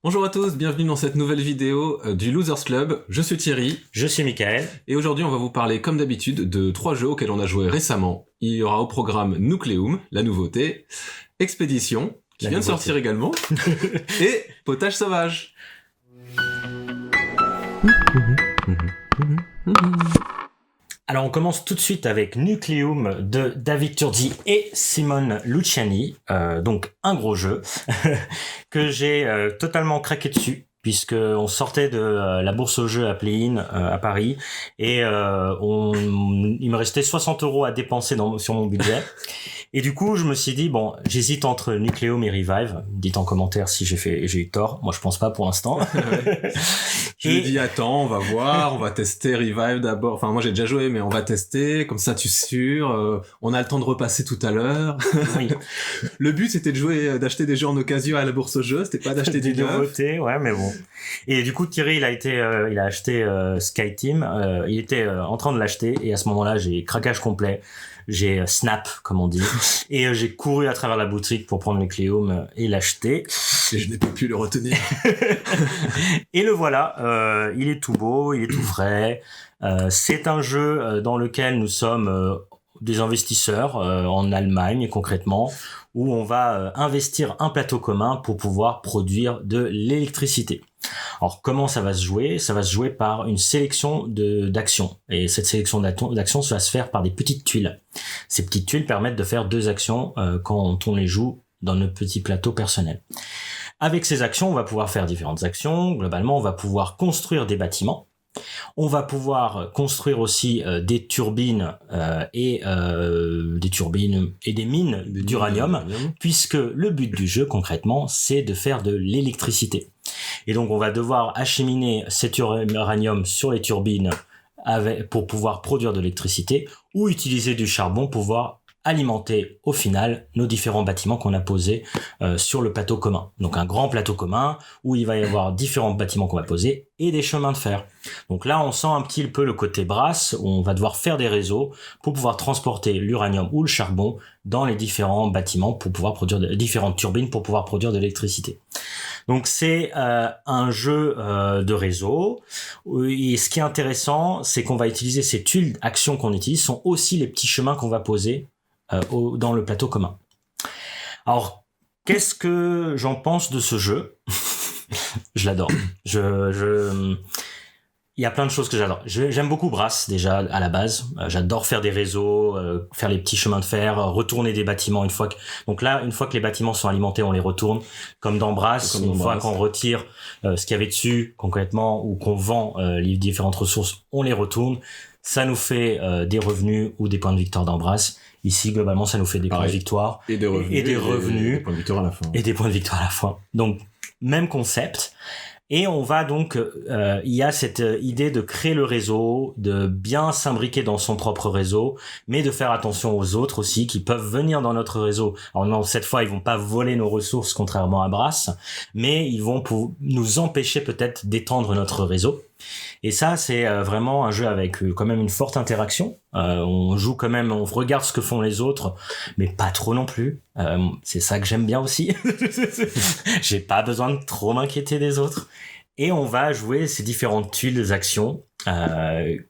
Bonjour à tous, bienvenue dans cette nouvelle vidéo du Losers Club. Je suis Thierry. Je suis Michael. Et aujourd'hui on va vous parler comme d'habitude de 3 jeux auxquels on a joué récemment. Il y aura au programme Nucleum, la nouveauté, Expédition, qui vient de sortir également, et Potage Sauvage. Alors on commence tout de suite avec Nucleum de David Turdi et Simone Luciani, donc un gros jeu que j'ai totalement craqué dessus puisque on sortait de la bourse aux jeux à Play-in à Paris et il me restait 60 € à dépenser sur mon budget. Et du coup, je me suis dit, bon, j'hésite entre Nucleum et Revive. Dites en commentaire si j'ai eu tort. Moi, je pense pas pour l'instant. Je lui dis, attends, on va voir, on va tester Revive d'abord. Enfin, moi, j'ai déjà joué, mais on va tester. Comme ça, tu es sûr. On a le temps de repasser tout à l'heure. Oui. Le but, c'était d'acheter des jeux en occasion à la bourse aux jeux. C'était pas d'acheter du neuf. Nouveautés, ouais, mais bon. Et du coup, Thierry, il a acheté SkyTeam. Il était en train de l'acheter. Et à ce moment-là, j'ai craquage complet. J'ai snap, comme on dit, et j'ai couru à travers la boutique pour prendre Nucleum et l'acheter. Et je n'ai pas pu le retenir. Et le voilà, il est tout beau, il est tout frais. C'est un jeu dans lequel nous sommes des investisseurs en Allemagne concrètement, où on va investir un plateau commun pour pouvoir produire de l'électricité. Alors comment ça va se jouer ? Ça va se jouer par une sélection d'actions. Et cette sélection d'actions, ça va se faire par des petites tuiles. Ces petites tuiles permettent de faire 2 actions quand on les joue dans notre petit plateau personnel. Avec ces actions, on va pouvoir faire différentes actions. Globalement, on va pouvoir construire des bâtiments. On va pouvoir construire aussi des turbines et des mines d'uranium, puisque le but du jeu concrètement, c'est de faire de l'électricité. Et donc on va devoir acheminer cet uranium sur les turbines pour pouvoir produire de l'électricité ou utiliser du charbon pour pouvoir alimenter au final nos différents bâtiments qu'on a posés sur le plateau commun. Donc un grand plateau commun où il va y avoir différents bâtiments qu'on va poser et des chemins de fer. Donc là on sent un petit peu le côté brasse où on va devoir faire des réseaux pour pouvoir transporter l'uranium ou le charbon dans les différents bâtiments pour pouvoir produire différentes turbines pour pouvoir produire de l'électricité. Donc c'est un jeu de réseau et ce qui est intéressant c'est qu'on va utiliser ces tuiles actions qu'on utilise sont aussi les petits chemins qu'on va poser dans le plateau commun. Alors, qu'est-ce que j'en pense de ce jeu ? Je l'adore. Il y a plein de choses que j'adore. J'aime beaucoup Brass, déjà, à la base. J'adore faire des réseaux, faire les petits chemins de fer, retourner des bâtiments Donc là, une fois que les bâtiments sont alimentés, on les retourne. Comme dans Brass, une fois qu'on retire ce qu'il y avait dessus, concrètement, ou qu'on vend les différentes ressources, on les retourne. Ça nous fait des revenus ou des points de victoire dans Brass. Ici, globalement, ça nous fait des points de victoire. Et des revenus. Et des revenus. Des points de victoire à la fin. Et des points de victoire à la fin. Donc, même concept. Et on va donc, il y a cette idée de créer le réseau, de bien s'imbriquer dans son propre réseau, mais de faire attention aux autres aussi qui peuvent venir dans notre réseau. Alors non, cette fois, ils vont pas voler nos ressources contrairement à Brass, mais ils vont nous empêcher peut-être d'étendre notre réseau. Et ça, c'est vraiment un jeu avec quand même une forte interaction. On joue quand même, on regarde ce que font les autres, mais pas trop non plus. C'est ça que j'aime bien aussi. J'ai pas besoin de trop m'inquiéter des autres. Et on va jouer ces différentes tuiles d'actions et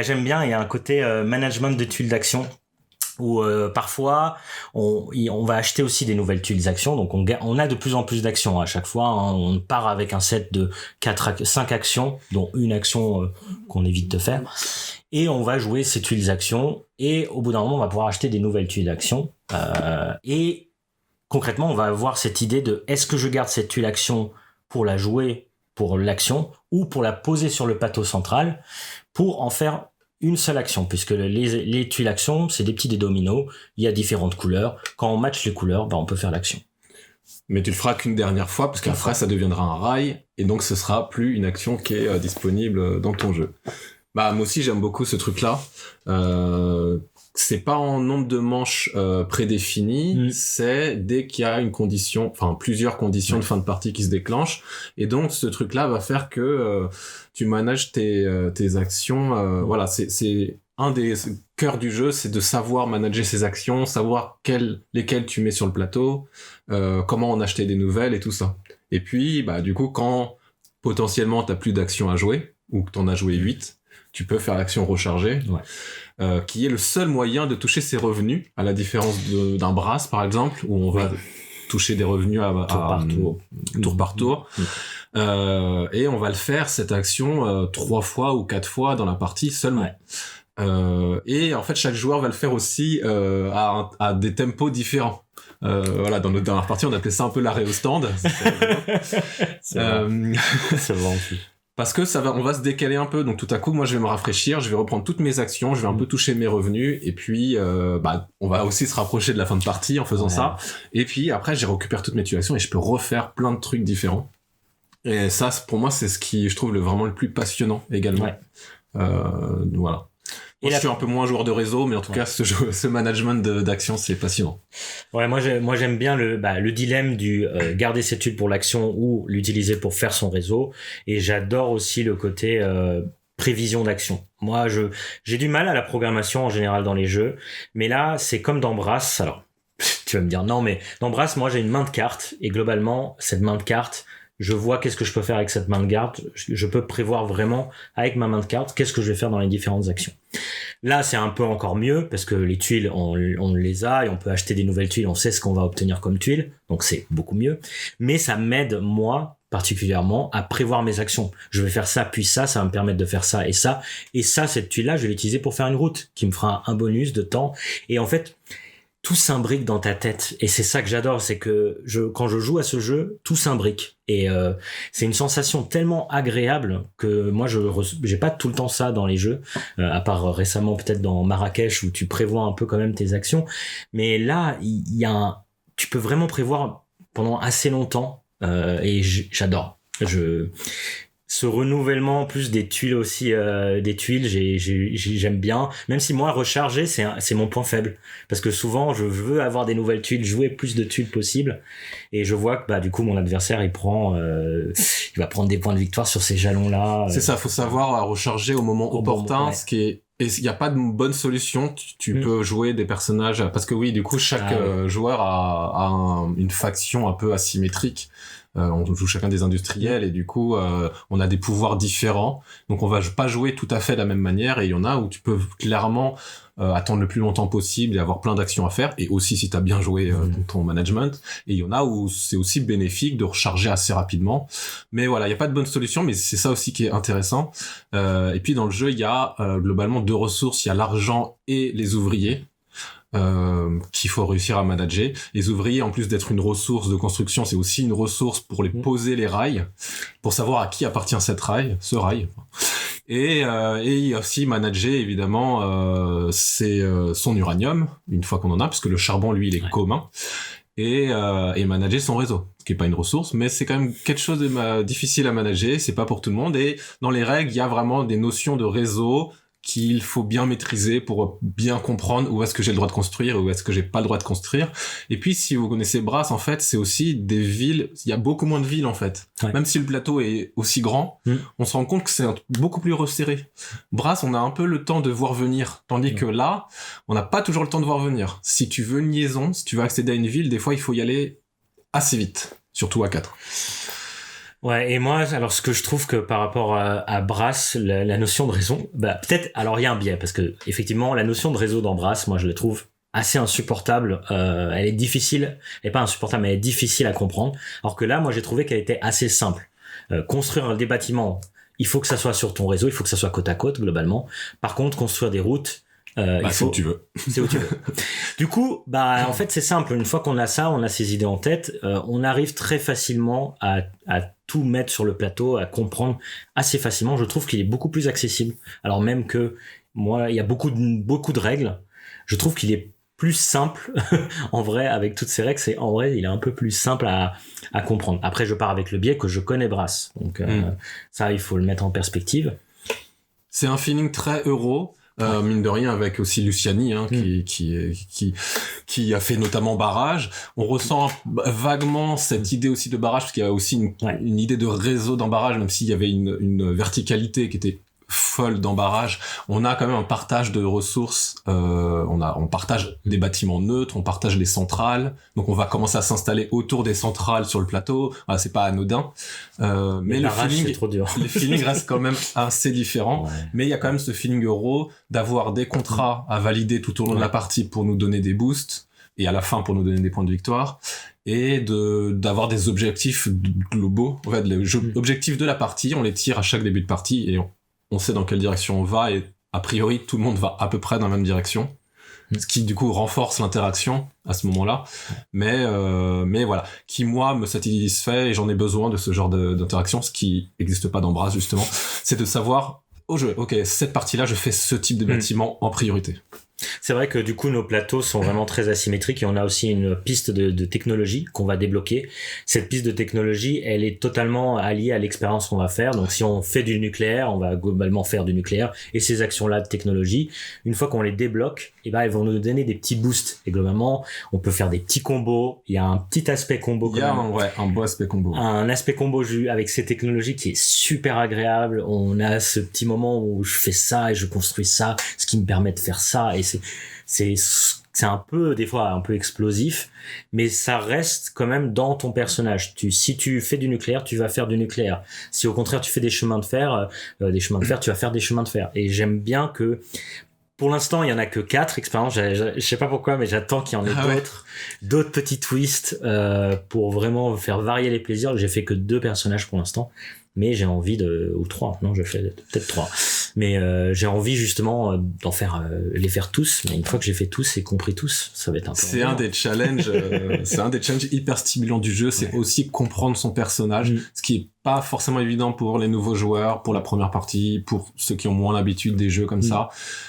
j'aime bien, il y a un côté management de tuiles d'action où parfois on va acheter aussi des nouvelles tuiles d'actions, donc on a de plus en plus d'actions à chaque fois, hein. On part avec un set de 5 actions, dont une action qu'on évite de faire, et on va jouer ces tuiles d'actions, et au bout d'un moment on va pouvoir acheter des nouvelles tuiles d'actions, et concrètement on va avoir cette idée de est-ce que je garde cette tuile action pour la jouer pour l'action, ou pour la poser sur le plateau central pour en faire une seule action, puisque les tuiles actions, c'est des dominos, il y a différentes couleurs. Quand on matche les couleurs, on peut faire l'action. Mais tu le feras qu'une dernière fois, parce qu'après ça deviendra un rail, et donc ce sera plus une action qui est disponible dans ton jeu. Moi aussi j'aime beaucoup ce truc-là. C'est pas en nombre de manches prédéfinies, c'est dès qu'il y a une condition, enfin plusieurs conditions de fin de partie qui se déclenchent, et donc ce truc-là va faire que tu manages tes actions. Voilà, c'est un des cœurs du jeu, c'est de savoir manager ses actions, savoir lesquelles tu mets sur le plateau, comment en acheter des nouvelles et tout ça. Et puis, du coup, quand potentiellement t'as plus d'actions à jouer, ou que t'en as joué 8, tu peux faire l'action rechargée, qui est le seul moyen de toucher ses revenus, à la différence d'un brass, par exemple, où on va toucher des revenus tour par tour. Et on va le faire, cette action, 3 fois ou 4 fois dans la partie seulement. Et en fait, chaque joueur va le faire aussi à des tempos différents. Voilà, dans notre dernière partie, on appelait ça un peu l'arrêt au stand. C'est vrai aussi. Parce que on va se décaler un peu. Donc tout à coup, moi, je vais me rafraîchir, je vais reprendre toutes mes actions, je vais un peu toucher mes revenus, et puis on va aussi se rapprocher de la fin de partie en faisant ça. Et puis après, je récupère toutes mes actions et je peux refaire plein de trucs différents. Et ça, pour moi, c'est ce qui, je trouve, vraiment le plus passionnant également. Voilà. Moi, je suis un peu moins joueur de réseau, mais en tout cas, ce management d'action, c'est passionnant. Ouais, moi j'aime bien le dilemme du garder ses tuiles pour l'action ou l'utiliser pour faire son réseau. Et j'adore aussi le côté prévision d'action. Moi, j'ai du mal à la programmation en général dans les jeux, mais là, c'est comme dans Brass. Alors, tu vas me dire non, mais dans Brass, moi, j'ai une main de cartes et globalement, cette main de cartes, je vois qu'est-ce que je peux faire avec cette main de cartes. Je peux prévoir vraiment avec ma main de cartes qu'est-ce que je vais faire dans les différentes actions. Là, c'est un peu encore mieux parce que les tuiles, on les a et on peut acheter des nouvelles tuiles. On sait ce qu'on va obtenir comme tuiles, donc c'est beaucoup mieux. Mais ça m'aide, moi, particulièrement, à prévoir mes actions. Je vais faire ça, puis ça va me permettre de faire ça et ça. Et ça, cette tuile-là, je vais l'utiliser pour faire une route qui me fera un bonus de temps. Et en fait, tout s'imbrique dans ta tête, et c'est ça que j'adore, c'est que quand je joue à ce jeu, tout s'imbrique, et c'est une sensation tellement agréable que moi j'ai pas tout le temps ça dans les jeux, à part récemment peut-être dans Marrakech où tu prévois un peu quand même tes actions, mais là tu peux vraiment prévoir pendant assez longtemps, et j'adore. Ce renouvellement en plus des tuiles aussi, j'aime bien, même si moi recharger c'est mon point faible, parce que souvent je veux avoir des nouvelles tuiles, jouer plus de tuiles possible, et je vois que du coup mon adversaire il va prendre des points de victoire sur ces jalons là. C'est ça, faut savoir recharger au moment opportun, ce qui est. Et il n'y a pas de bonne solution, tu peux jouer des personnages, parce que oui, du coup, chaque joueur a une faction un peu asymétrique. On joue chacun des industriels et du coup, on a des pouvoirs différents. Donc on va pas jouer tout à fait de la même manière, et il y en a où tu peux clairement attendre le plus longtemps possible et avoir plein d'actions à faire, et aussi si t'as bien joué ton management. Et il y en a où c'est aussi bénéfique de recharger assez rapidement. Mais voilà, il y a pas de bonne solution, mais c'est ça aussi qui est intéressant. Et puis dans le jeu, il y a globalement 2 ressources, il y a l'argent et les ouvriers. Qu'il faut réussir à manager. Les ouvriers, en plus d'être une ressource de construction, c'est aussi une ressource pour les poser les rails, pour savoir à qui appartient ce rail. Et aussi manager évidemment son uranium, une fois qu'on en a, parce que le charbon lui il est commun, et manager son réseau, ce qui est pas une ressource, mais c'est quand même quelque chose de difficile à manager, c'est pas pour tout le monde, et dans les règles il y a vraiment des notions de réseau qu'il faut bien maîtriser pour bien comprendre où est-ce que j'ai le droit de construire et où est-ce que j'ai pas le droit de construire. Et puis, si vous connaissez Brass, en fait, c'est aussi des villes, il y a beaucoup moins de villes, en fait. Ouais. Même si le plateau est aussi grand, on se rend compte que c'est beaucoup plus resserré. Brass, on a un peu le temps de voir venir. Tandis que là, on n'a pas toujours le temps de voir venir. Si tu veux une liaison, si tu veux accéder à une ville, des fois, il faut y aller assez vite. Surtout à 4. Ouais, et moi, alors ce que je trouve que par rapport à Brass, la notion de réseau, peut-être, alors il y a un biais, parce que effectivement, la notion de réseau dans Brass, moi je la trouve assez insupportable, elle est difficile, elle est pas insupportable, mais elle est difficile à comprendre, alors que là, moi j'ai trouvé qu'elle était assez simple. Construire des bâtiments, il faut que ça soit sur ton réseau, il faut que ça soit côte à côte, globalement. Par contre, construire des routes, c'est où tu veux. C'est où tu veux. Du coup, en fait, c'est simple. Une fois qu'on a ça, on a ces idées en tête, on arrive très facilement à tout mettre sur le plateau, à comprendre assez facilement. Je trouve qu'il est beaucoup plus accessible. Alors même que moi, il y a beaucoup de règles. Je trouve qu'il est plus simple en vrai avec toutes ces règles. En vrai, il est un peu plus simple à comprendre. Après, je pars avec le biais que je connais Brass. Donc ça, il faut le mettre en perspective. C'est un feeling très euro. Mine de rien, avec aussi Luciani, qui a fait notamment Barrage. On ressent vaguement cette idée aussi de Barrage, parce qu'il y a aussi une idée de réseau dans Barrage, même s'il y avait une verticalité qui était folle d'embarrage. On a quand même un partage de ressources. On partage des bâtiments neutres, on partage les centrales. Donc on va commencer à s'installer autour des centrales sur le plateau. Voilà, c'est pas anodin. Mais le feeling, c'est trop dur. les feelings restent quand même assez différents. Ouais. Mais il y a quand même ce feeling euro d'avoir des contrats à valider tout au long de la partie pour nous donner des boosts et à la fin pour nous donner des points de victoire. Et d'avoir des objectifs globaux. En fait, les objectifs de la partie, on les tire à chaque début de partie et on sait dans quelle direction on va et a priori tout le monde va à peu près dans la même direction. Ce qui du coup renforce l'interaction à ce moment-là. Mais voilà, qui moi me satisfait et j'en ai besoin de ce genre d'interaction, ce qui n'existe pas dans Brass justement, c'est de savoir ok, cette partie-là, je fais ce type de bâtiment en priorité. C'est vrai que du coup nos plateaux sont vraiment très asymétriques et on a aussi une piste de technologie qu'on va débloquer. Cette piste de technologie, elle est totalement alliée à l'expérience qu'on va faire. Donc si on fait du nucléaire, on va globalement faire du nucléaire et ces actions-là de technologie, une fois qu'on les débloque, elles vont nous donner des petits boosts. Et globalement, on peut faire des petits combos. Il y a un petit aspect combo. Il y a un beau aspect combo. Un aspect combo avec ces technologies qui est super agréable. On a ce petit moment où je fais ça et je construis ça, ce qui me permet de faire ça et c'est un peu des fois un peu explosif, mais ça reste quand même dans ton personnage. Si tu fais du nucléaire, tu vas faire du nucléaire. Si au contraire tu fais des chemins de fer, tu vas faire des chemins de fer. Et j'aime bien que pour l'instant, il y en a que 4 expériences. Je sais pas pourquoi, mais j'attends qu'il y en ait d'autres petits twists pour vraiment faire varier les plaisirs. J'ai fait que 2 personnages pour l'instant, mais j'ai envie ou 3. Non, je fais peut-être 3. Mais j'ai envie justement d'en faire les faire tous. Mais une fois que j'ai fait tous et compris tous, ça va être un peu. C'est un des challenges. C'est un des challenges hyper stimulants du jeu. C'est aussi comprendre son personnage, ce qui est pas forcément évident pour les nouveaux joueurs, pour la première partie, pour ceux qui ont moins l'habitude des jeux comme ça.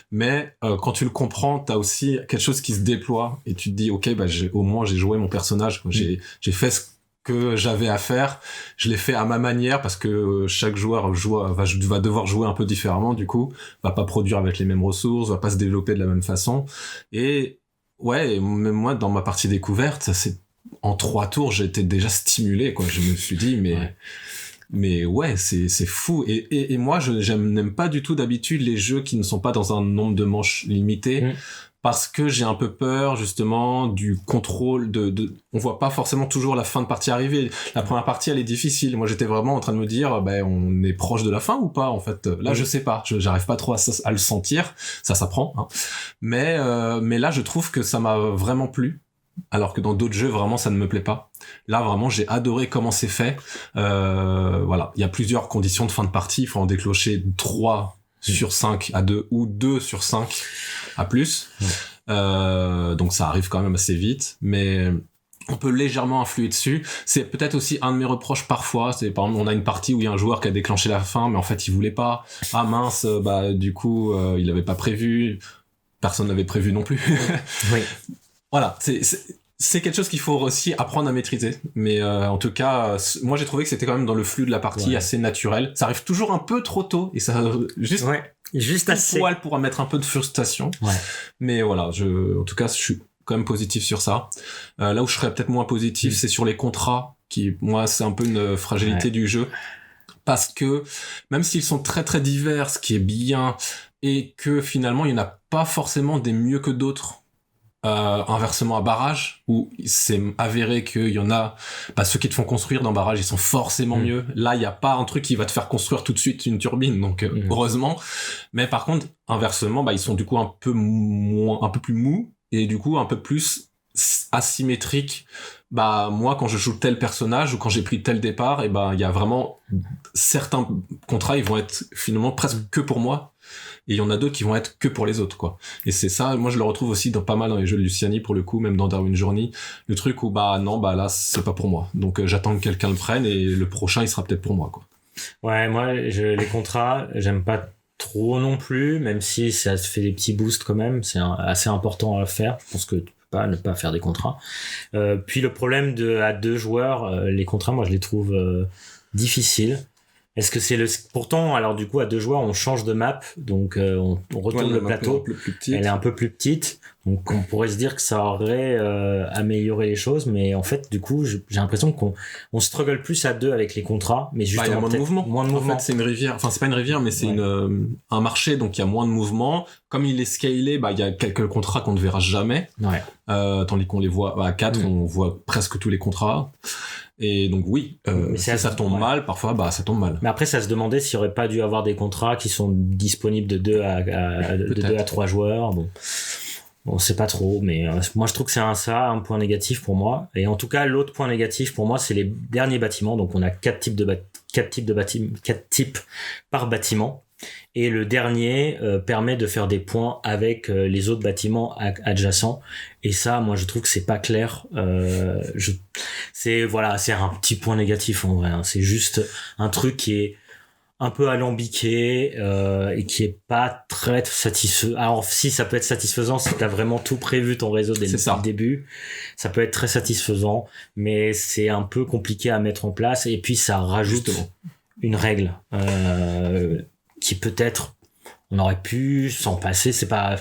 Mais quand tu le comprends, t'as aussi quelque chose qui se déploie et tu te dis ok, au moins j'ai joué mon personnage. J'ai fait ce que j'avais à faire, je l'ai fait à ma manière parce que chaque joueur va devoir jouer un peu différemment, du coup va pas produire avec les mêmes ressources, va pas se développer de la même façon. Et même moi dans ma partie découverte, en 3 tours j'étais déjà stimulé, quoi. Je me suis dit mais c'est fou. Et moi n'aime pas du tout d'habitude les jeux qui ne sont pas dans un nombre de manches limité. Parce que j'ai un peu peur justement du contrôle on voit pas forcément toujours la fin de partie arriver. La première partie elle est difficile. Moi j'étais vraiment en train de me dire on est proche de la fin ou pas en fait. Là je sais pas, j'arrive pas trop à le sentir. Ça s'apprend hein. Mais là je trouve que ça m'a vraiment plu. Alors que dans d'autres jeux vraiment ça ne me plaît pas. Là vraiment j'ai adoré comment c'est fait. Voilà, il y a plusieurs conditions de fin de partie, il faut en déclencher 3 sur 5 à 2 ou 2 sur 5 à plus. Donc ça arrive quand même assez vite, mais on peut légèrement influer dessus. C'est peut-être aussi un de mes reproches parfois, c'est par exemple on a une partie où il y a un joueur qui a déclenché la fin mais en fait il voulait pas. Ah mince, du coup il avait pas prévu, personne n'avait prévu non plus. Oui. Voilà, c'est quelque chose qu'il faut aussi apprendre à maîtriser. Mais en tout cas, moi j'ai trouvé que c'était quand même dans le flux de la partie assez naturel. Ça arrive toujours un peu trop tôt et ça juste assez poil pour mettre un peu de frustration. Ouais. Mais voilà, en tout cas, je suis quand même positif sur ça. Là où je serais peut-être moins positif, c'est sur les contrats qui, moi, c'est un peu une fragilité du jeu. Parce que même s'ils sont très très divers, ce qui est bien, et que finalement il n'y en a pas forcément des mieux que d'autres. Inversement à barrage où c'est avéré qu'il y en a ceux qui te font construire dans barrage ils sont forcément mieux. Là il y a pas un truc qui va te faire construire tout de suite une turbine donc heureusement, mais par contre inversement ils sont du coup un peu plus mous et du coup un peu plus asymétriques. Moi quand je joue tel personnage ou quand j'ai pris tel départ il y a vraiment certains contrats ils vont être finalement presque que pour moi. Et il y en a d'autres qui vont être que pour les autres, quoi. Et c'est ça, moi je le retrouve aussi pas mal dans les jeux de Luciani, pour le coup, même dans Darwin Journey. Le truc où, là, c'est pas pour moi. Donc j'attends que quelqu'un le prenne et le prochain, il sera peut-être pour moi, quoi. Ouais, moi, les contrats, j'aime pas trop non plus, même si ça fait des petits boosts quand même. C'est assez important à faire. Je pense que tu peux pas ne pas faire des contrats. Puis le problème à 2 joueurs, les contrats, moi je les trouve difficiles. Est-ce que c'est pourtant, alors du coup, à 2 joueurs, on change de map, donc on retourne le plateau. Elle est un peu plus petite, donc on pourrait se dire que ça aurait amélioré les choses, mais en fait, du coup, j'ai l'impression qu'on struggle plus à 2 avec les contrats, mais justement, il y a moins de mouvement. Moins de mouvement. En fait, c'est une rivière. Enfin, c'est pas une rivière, mais c'est un marché, donc il y a moins de mouvement. Comme il est scalé, il y a quelques contrats qu'on ne verra jamais. Ouais. Tandis qu'on les voit à 4, on voit presque tous les contrats. Et donc oui, si ça tombe mal, parfois ça tombe mal. Mais après, ça se demandait s'il n'y aurait pas dû avoir des contrats qui sont disponibles de 2 à 3 joueurs. Bon, on sait pas trop, mais moi je trouve que c'est un point négatif pour moi. Et en tout cas, l'autre point négatif pour moi, c'est les derniers bâtiments. Donc on a 4 types par bâtiment. Et le dernier permet de faire des points avec les autres bâtiments adjacents, et ça, moi je trouve que c'est pas clair. C'est un petit point négatif en vrai, hein. C'est juste un truc qui est un peu alambiqué et qui est pas très satisfaisant. Alors si ça peut être satisfaisant si t'as vraiment tout prévu ton réseau dès le début, ça peut être très satisfaisant, mais c'est un peu compliqué à mettre en place, et puis ça rajoute une règle qui peut-être on aurait pu s'en passer. C'est pas,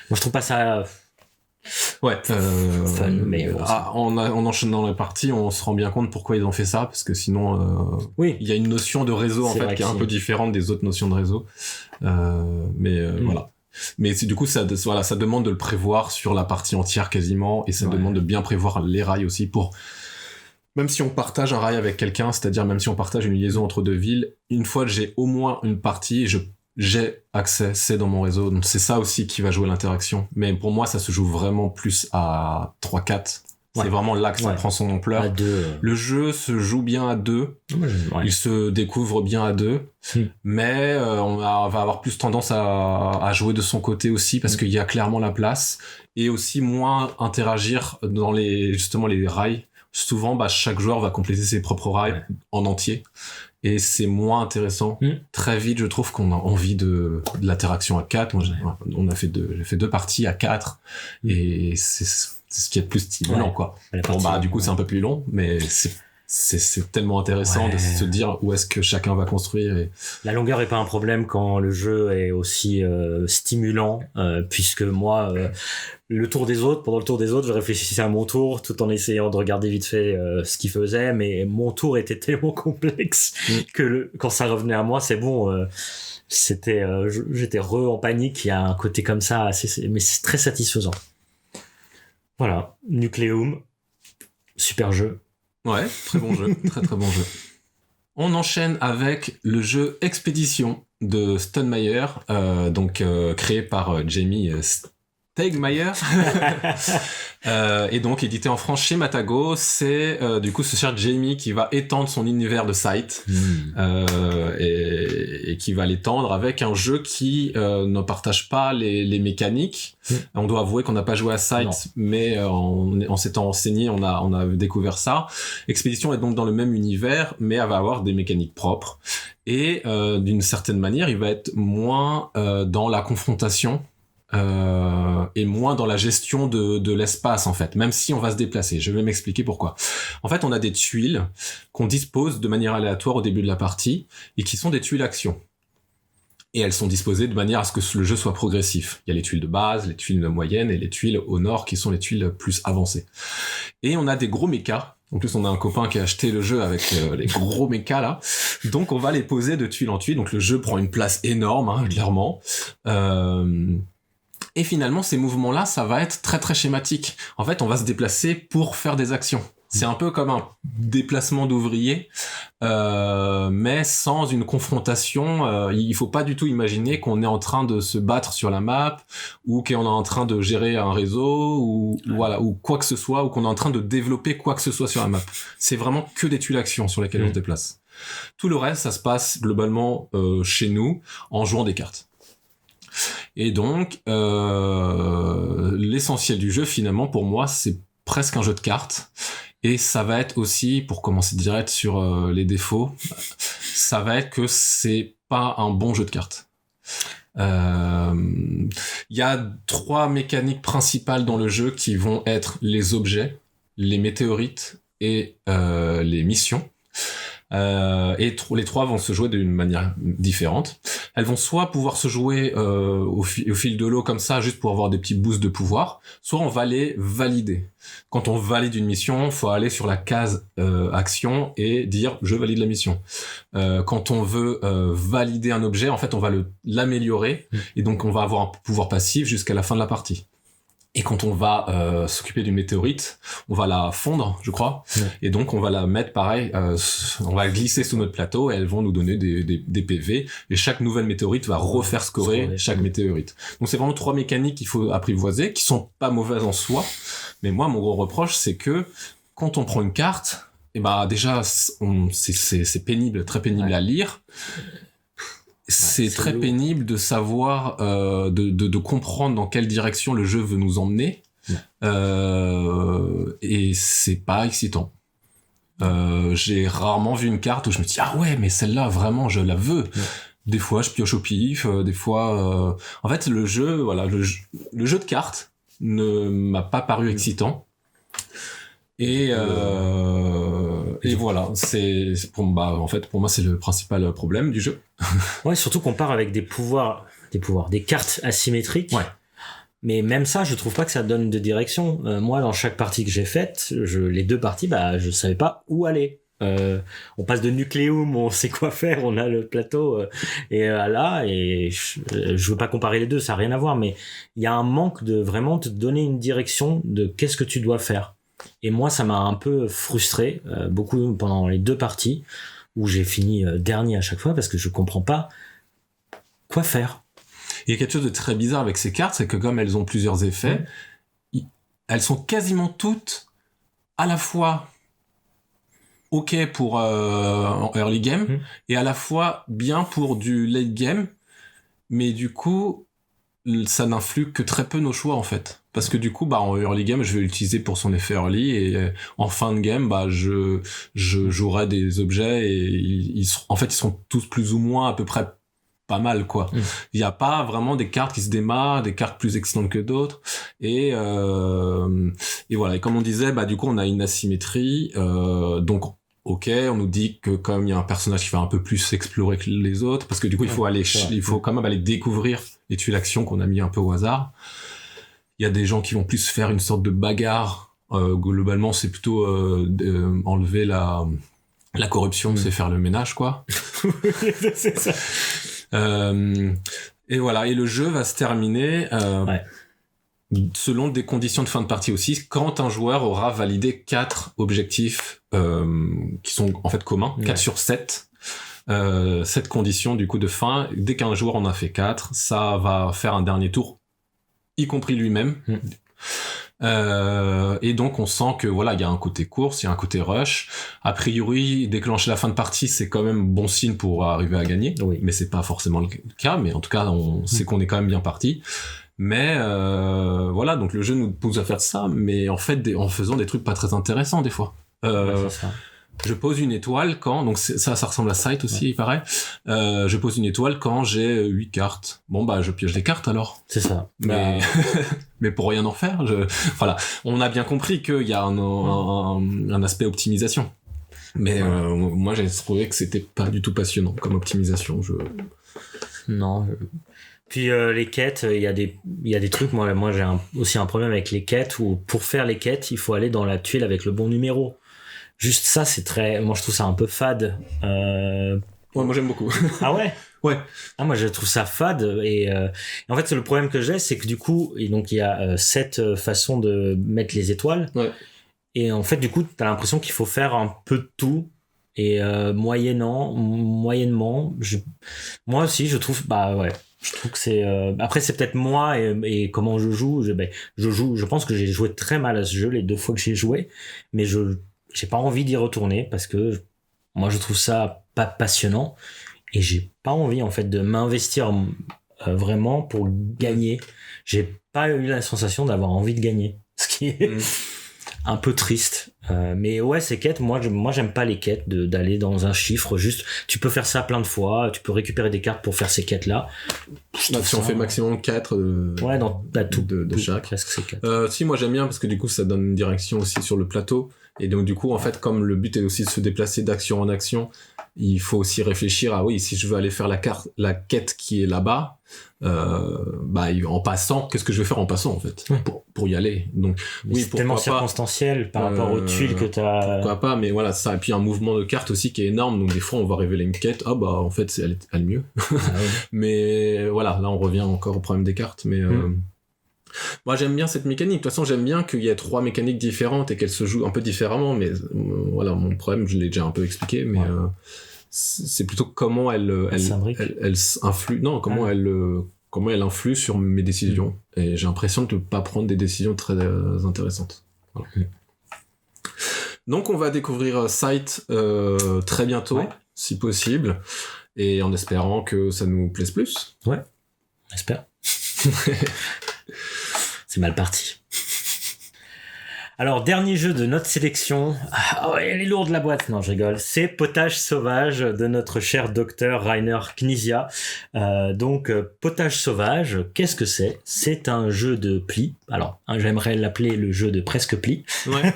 moi je trouve pas ça fun, mais en enchaînant les parties, on se rend bien compte pourquoi ils ont fait ça, parce que sinon il y a une notion de réseau en fait qui est un peu différente des autres notions de réseau, voilà. Mais du coup ça demande de le prévoir sur la partie entière quasiment, et ça demande de bien prévoir les rails aussi, pour même si on partage un rail avec quelqu'un, c'est-à-dire même si on partage une liaison entre 2 villes, une fois que j'ai au moins une partie, j'ai accès, c'est dans mon réseau. Donc c'est ça aussi qui va jouer l'interaction. Mais pour moi, ça se joue vraiment plus à 3-4. C'est vraiment là que ça prend son ampleur. À 2, Le jeu se joue bien à 2. Il se découvre bien à 2. Mais on va avoir plus tendance à jouer de son côté aussi, parce qu'il y a clairement la place. Et aussi moins interagir dans les rails. Souvent, chaque joueur va compléter ses propres rails en entier, et c'est moins intéressant. Très vite, je trouve qu'on a envie de l'interaction à 4. Moi, j'ai fait 2 parties à 4, et c'est ce qui est le plus stimulant, quoi. Du coup, c'est un peu plus long, mais c'est tellement intéressant de se dire où est-ce que chacun va construire. Et... La longueur est pas un problème quand le jeu est aussi stimulant, puisque moi, pendant le tour des autres, je réfléchissais à mon tour tout en essayant de regarder vite fait ce qu'ils faisaient, mais mon tour était tellement complexe que quand ça revenait à moi, c'est bon. J'étais en panique. Il y a un côté comme ça, mais c'est très satisfaisant. Voilà, Nucleum, super jeu. Ouais, très bon jeu, très très bon jeu. On enchaîne avec le jeu Expédition de Stonemaier, créé par Jamie Stegmaier, et donc édité en France chez Matago. C'est du coup ce cher Jamie qui va étendre son univers de Sight, et qui va l'étendre avec un jeu qui ne partage pas les mécaniques. On doit avouer qu'on n'a pas joué à Sight, mais en s'étant renseigné, on a découvert ça. Expédition est donc dans le même univers, mais elle va avoir des mécaniques propres, et d'une certaine manière il va être moins dans la confrontation, et moins dans la gestion de l'espace, en fait, même si on va se déplacer. Je vais m'expliquer pourquoi. En fait, on a des tuiles qu'on dispose de manière aléatoire au début de la partie, et qui sont des tuiles actions. Et elles sont disposées de manière à ce que le jeu soit progressif. Il y a les tuiles de base, les tuiles moyennes, et les tuiles au nord qui sont les tuiles plus avancées. Et on a des gros mechas. En plus, on a un copain qui a acheté le jeu avec les gros mechas là. Donc, on va les poser de tuile en tuile. Donc, le jeu prend une place énorme, clairement. Et finalement, ces mouvements-là, ça va être très très schématique. En fait, on va se déplacer pour faire des actions. C'est un peu comme un déplacement d'ouvrier, mais sans une confrontation. Il faut pas du tout imaginer qu'on est en train de se battre sur la map, ou qu'on est en train de gérer un réseau, ou quoi que ce soit, ou qu'on est en train de développer quoi que ce soit sur la map. C'est vraiment que des tuiles actions sur lesquelles on se déplace. Tout le reste, ça se passe globalement chez nous, en jouant des cartes. Et donc, l'essentiel du jeu, finalement, pour moi, c'est presque un jeu de cartes. Et ça va être aussi, pour commencer direct sur les défauts, ça va être que c'est pas un bon jeu de cartes. Il y a 3 mécaniques principales dans le jeu qui vont être les objets, les météorites et les missions. Et les 3 vont se jouer d'une manière différente. Elles vont soit pouvoir se jouer au fil de l'eau comme ça, juste pour avoir des petits boosts de pouvoir, soit on va les valider. Quand on valide une mission, faut aller sur la case action et dire je valide la mission. Quand on veut valider un objet, en fait on va l'améliorer et donc on va avoir un pouvoir passif jusqu'à la fin de la partie. Et quand on va s'occuper d'une météorite, on va la fondre, je crois, et donc on va la mettre pareil, on va la glisser sous notre plateau et elles vont nous donner des PV, et chaque nouvelle météorite va refaire scorer chaque météorite. Donc c'est vraiment 3 mécaniques qu'il faut apprivoiser, qui sont pas mauvaises en soi, mais moi mon gros reproche c'est que quand on prend une carte, et bah déjà c'est pénible, très pénible à lire. C'est très pénible de savoir, de comprendre dans quelle direction le jeu veut nous emmener, et c'est pas excitant. J'ai rarement vu une carte où je me dis ah ouais mais celle-là vraiment je la veux. Des fois je pioche au pif, des fois en fait le jeu de cartes ne m'a pas paru excitant. Et voilà, pour moi c'est le principal problème du jeu. Ouais, surtout qu'on part avec des cartes asymétriques. Ouais. Mais même ça, je trouve pas que ça donne de direction. Moi, dans chaque partie que j'ai faite, les 2 parties, je savais pas où aller. On passe de Nucleum, on sait quoi faire, on a le plateau, et là, et je veux pas comparer les deux, ça a rien à voir, mais il y a un manque de vraiment te donner une direction de qu'est-ce que tu dois faire. Et moi, ça m'a un peu frustré, beaucoup pendant les 2 parties, où j'ai fini dernier à chaque fois, parce que je comprends pas quoi faire. Il y a quelque chose de très bizarre avec ces cartes, c'est que comme elles ont plusieurs effets, elles sont quasiment toutes à la fois ok pour early game, et à la fois bien pour du late game, mais du coup, ça n'influe que très peu nos choix en fait. Parce que du coup, en early game, je vais l'utiliser pour son effet early, et en fin de game, je jouerai des objets, et ils sont tous plus ou moins à peu près pas mal, quoi. Il y a pas vraiment des cartes qui se démarrent, des cartes plus excitantes que d'autres, et voilà. Et comme on disait, du coup, on a une asymétrie, donc ok, on nous dit que comme il y a un personnage qui va un peu plus explorer que les autres, parce que du coup, il faut quand même aller découvrir et tuer l'action qu'on a mis un peu au hasard. Il y a des gens qui vont plus faire une sorte de bagarre. Globalement, c'est plutôt enlever la corruption, c'est faire le ménage, quoi. C'est ça. Et voilà, et le jeu va se terminer selon des conditions de fin de partie aussi, quand un joueur aura validé 4 objectifs qui sont en fait communs, 4 sur 7. 7 conditions du coup de fin. Dès qu'un joueur en a fait 4, ça va faire un dernier tour, y compris lui-même. Et donc on sent que il y a un côté course, il y a un côté rush. A priori, déclencher la fin de partie, c'est quand même bon signe pour arriver à gagner. Oui. Mais c'est pas forcément le cas. Mais en tout cas, on sait qu'on est quand même bien parti. Mais donc le jeu nous pousse à faire ça, mais en fait en faisant des trucs pas très intéressants des fois. C'est ça. Je pose une étoile quand, donc ça ressemble à Sight aussi, il paraît. Je pose une étoile quand j'ai 8 cartes. Bon, je pioche des cartes alors. C'est ça. Mais, mais pour rien en faire, voilà. On a bien compris qu'il y a un aspect optimisation. Mais moi, j'ai trouvé que c'était pas du tout passionnant comme optimisation. Non. Puis les quêtes, il y a des trucs. Moi, j'ai aussi un problème avec les quêtes où pour faire les quêtes, il faut aller dans la tuile avec le bon numéro. Juste ça, moi je trouve ça un peu fade. Ouais, moi j'aime beaucoup. Ah ouais? Ouais. Ah, moi je trouve ça fade, et en fait le problème que j'ai, c'est que du coup, et donc il y a 7 façons de mettre les étoiles. Ouais. Et en fait du coup, t'as l'impression qu'il faut faire un peu de tout, et moyennement, moi aussi je trouve, je trouve que c'est après c'est peut-être moi et comment je joue. Je pense que j'ai joué très mal à ce jeu les 2 fois que j'ai joué, mais j'ai pas envie d'y retourner parce que moi je trouve ça pas passionnant, et j'ai pas envie en fait de m'investir vraiment pour gagner. J'ai pas eu la sensation d'avoir envie de gagner, ce qui est un peu triste. Mais ouais, ces quêtes, moi j'aime pas les quêtes d'aller dans un chiffre. Juste, tu peux faire ça plein de fois, tu peux récupérer des cartes pour faire ces quêtes là. Si on fait maximum 4 dans tout de chaque, presque ces 4. Si, moi j'aime bien parce que du coup ça donne une direction aussi sur le plateau. Et donc du coup en fait comme le but est aussi de se déplacer d'action en action, il faut aussi réfléchir à oui, si je veux aller faire la quête qui est là-bas, en passant, qu'est-ce que je vais faire en passant en fait pour y aller. Donc mais oui, c'est tellement circonstanciel par rapport aux tuiles que t'as. Pourquoi pas, mais voilà ça. Et puis un mouvement de carte aussi qui est énorme, donc des fois on va révéler une quête, en fait elle est mieux. Ah, ouais. Mais voilà, là on revient encore au problème des cartes, mais moi j'aime bien cette mécanique. De toute façon j'aime bien qu'il y ait 3 mécaniques différentes et qu'elles se jouent un peu différemment, mais voilà, mon problème je l'ai déjà un peu expliqué, mais c'est plutôt comment elle influe, non, comment elle influe sur mes décisions. Et j'ai l'impression de ne pas prendre des décisions très intéressantes. Voilà. Donc on va découvrir Sight très bientôt, si possible, et en espérant que ça nous plaise plus. Ouais, j'espère. C'est mal parti. Alors, dernier jeu de notre sélection. Ah ouais, elle est lourde la boîte. Non, je rigole. C'est Potage Sauvage de notre cher docteur Rainer Knizia. Potage Sauvage, qu'est-ce que c'est ? C'est un jeu de pli. Alors, j'aimerais l'appeler le jeu de presque pli. Ouais.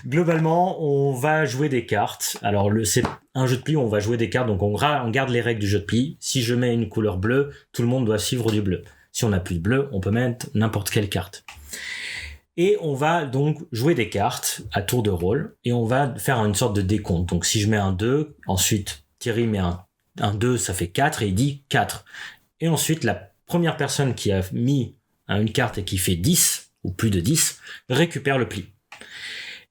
Globalement, on va jouer des cartes. Alors, c'est un jeu de pli où on va jouer des cartes. Donc, on garde les règles du jeu de pli. Si je mets une couleur bleue, tout le monde doit suivre du bleu. Si on n'a plus de bleu, on peut mettre n'importe quelle carte. Et on va donc jouer des cartes à tour de rôle et on va faire une sorte de décompte. Donc si je mets un 2, ensuite Thierry met un 2, ça fait 4 et il dit 4. Et ensuite la première personne qui a mis une carte et qui fait 10 ou plus de 10 récupère le pli.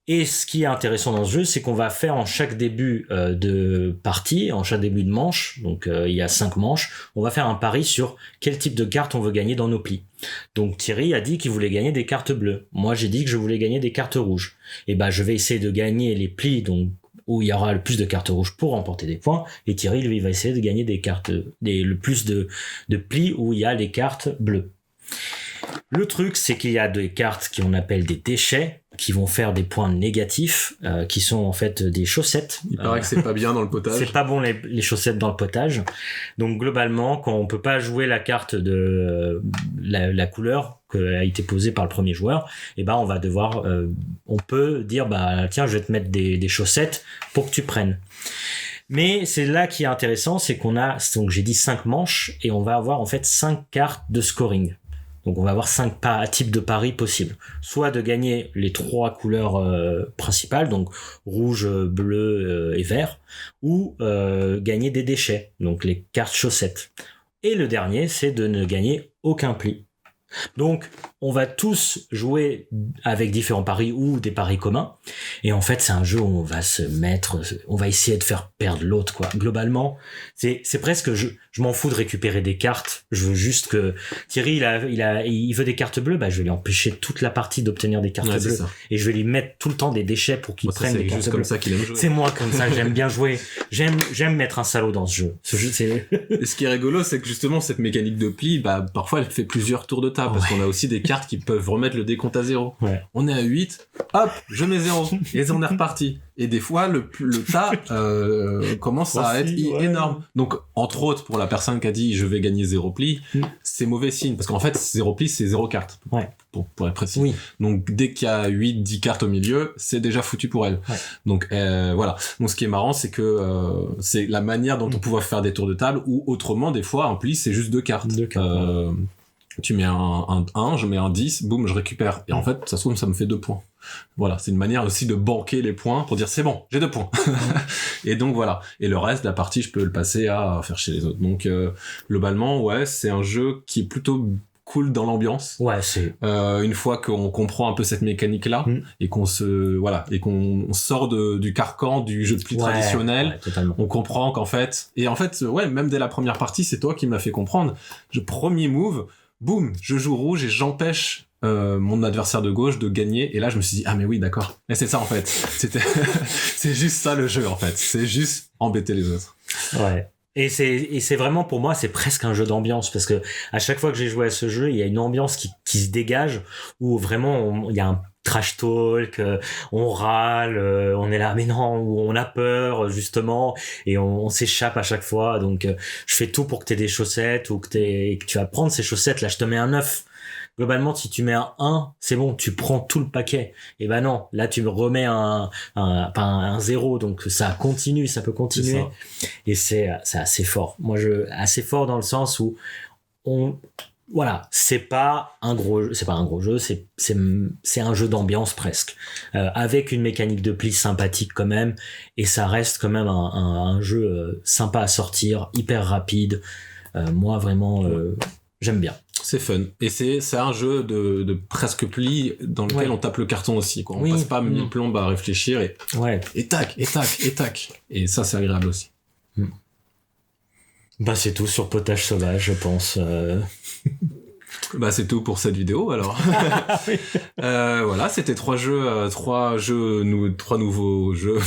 Et ce qui est intéressant dans ce jeu, c'est qu'on va faire en chaque début de partie, en chaque début de manche, donc il y a 5 manches, on va faire un pari sur quel type de carte on veut gagner dans nos plis. Donc Thierry a dit qu'il voulait gagner des cartes bleues. Moi j'ai dit que je voulais gagner des cartes rouges. Et je vais essayer de gagner les plis donc où il y aura le plus de cartes rouges pour remporter des points. Et Thierry lui va essayer de gagner le plus de plis où il y a les cartes bleues. Le truc, c'est qu'il y a des cartes qu'on appelle des déchets, qui vont faire des points négatifs, qui sont en fait des chaussettes. Il paraît que c'est pas bien dans le potage. C'est pas bon les chaussettes dans le potage. Donc globalement, quand on peut pas jouer la carte de la couleur qui a été posée par le premier joueur, on va devoir, on peut dire tiens, je vais te mettre des chaussettes pour que tu prennes. Mais c'est là qui est intéressant, c'est qu'on a, donc j'ai dit 5 manches et on va avoir en fait 5 cartes de scoring. Donc on va avoir 5 types de paris possibles. Soit de gagner les 3 couleurs principales, donc rouge, bleu et vert, ou gagner des déchets, donc les cartes chaussettes. Et le dernier, c'est de ne gagner aucun pli. Donc on va tous jouer avec différents paris ou des paris communs. Et en fait, c'est un jeu où on va essayer de faire perdre l'autre, quoi. Globalement, c'est presque, je m'en fous de récupérer des cartes. Je veux juste que Thierry, il veut des cartes bleues, je vais lui empêcher toute la partie d'obtenir des cartes bleues. Et je vais lui mettre tout le temps des déchets pour qu'il prenne des cartes bleues. C'est comme ça qu'il aime jouer. C'est moi comme ça, j'aime bien jouer. J'aime mettre un salaud dans ce jeu. Et ce qui est rigolo, c'est que justement, cette mécanique de pli, parfois, elle fait plusieurs tours de table. Parce qu'on a aussi des cartes qui peuvent remettre le décompte à 0. Ouais. On est à 8, hop, je mets 0. Et on est reparti. Et des fois, le tas commence à être énorme. Donc, entre autres, pour la personne qui a dit « je vais gagner 0 pli », c'est mauvais signe. Parce qu'en fait, 0 pli, c'est 0 carte. Ouais. Pour être précis. Oui. Donc, dès qu'il y a 8, 10 cartes au milieu, c'est déjà foutu pour elle. Ouais. Donc, voilà. Donc, ce qui est marrant, c'est que c'est la manière dont on peut faire des tours de table, ou autrement, des fois, un pli, c'est juste 2 cartes. Tu mets un 1, je mets un 10, boum, je récupère. Et en fait, ça se trouve, ça me fait 2 points. Voilà, c'est une manière aussi de banquer les points pour dire c'est bon, j'ai 2 points. Et donc voilà. Et le reste de la partie, je peux le passer à faire chez les autres. Donc globalement, c'est un jeu qui est plutôt cool dans l'ambiance. Ouais, c'est une fois qu'on comprend un peu cette mécanique là et qu'on sort du carcan du jeu de pli traditionnel, on comprend qu'en fait même dès la première partie, c'est toi qui me l'as fait comprendre. Premier move, boum, je joue rouge et j'empêche mon adversaire de gauche de gagner. Et là, je me suis dit, ah mais oui, d'accord. Mais c'est ça en fait. C'est juste ça le jeu en fait. C'est juste embêter les autres. Ouais. Et c'est vraiment, pour moi, c'est presque un jeu d'ambiance, parce que à chaque fois que j'ai joué à ce jeu, il y a une ambiance qui se dégage, où vraiment il y a un trash talk, on râle, on est là mais non, on a peur justement, et on s'échappe à chaque fois. Donc je fais tout pour que t'aies des chaussettes, ou que tu vas prendre ces chaussettes, là je te mets un 9. globalement, si tu mets un 1, c'est bon, tu prends tout le paquet. Et ben non, là, tu me remets un 0, donc ça continue, ça peut continuer. Et c'est assez fort. Moi, assez fort dans le sens où voilà, c'est pas un gros jeu, c'est un jeu d'ambiance presque, avec une mécanique de pli sympathique quand même, et ça reste quand même un jeu sympa à sortir, hyper rapide. Moi vraiment, j'aime bien. C'est fun. Et c'est un jeu de presque pli dans lequel on tape le carton aussi, quoi. On passe pas mille plombes à réfléchir et tac, et tac, et tac. Et ça, c'est agréable aussi. Bah, c'est tout sur Potage Sauvage, je pense. Bah, c'est tout pour cette vidéo, alors. Voilà, c'était 3 nouveaux jeux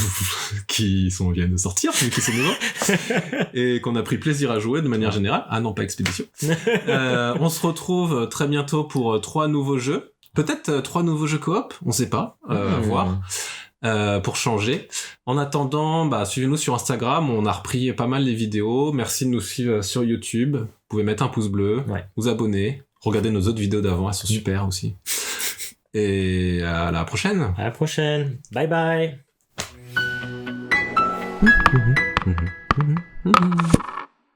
qui viennent de sortir, qui sont nouveaux. Et qu'on a pris plaisir à jouer de manière générale. Ah non, pas Expédition. On se retrouve très bientôt pour 3 nouveaux jeux. Peut-être 3 nouveaux jeux coop, on sait pas. À voir. Pour changer. En attendant, suivez-nous sur Instagram, on a repris pas mal les vidéos. Merci de nous suivre sur YouTube. Vous pouvez mettre un pouce bleu, vous abonner, regardez nos autres vidéos d'avant, elles sont super aussi. Et à la prochaine. À la prochaine. Bye bye.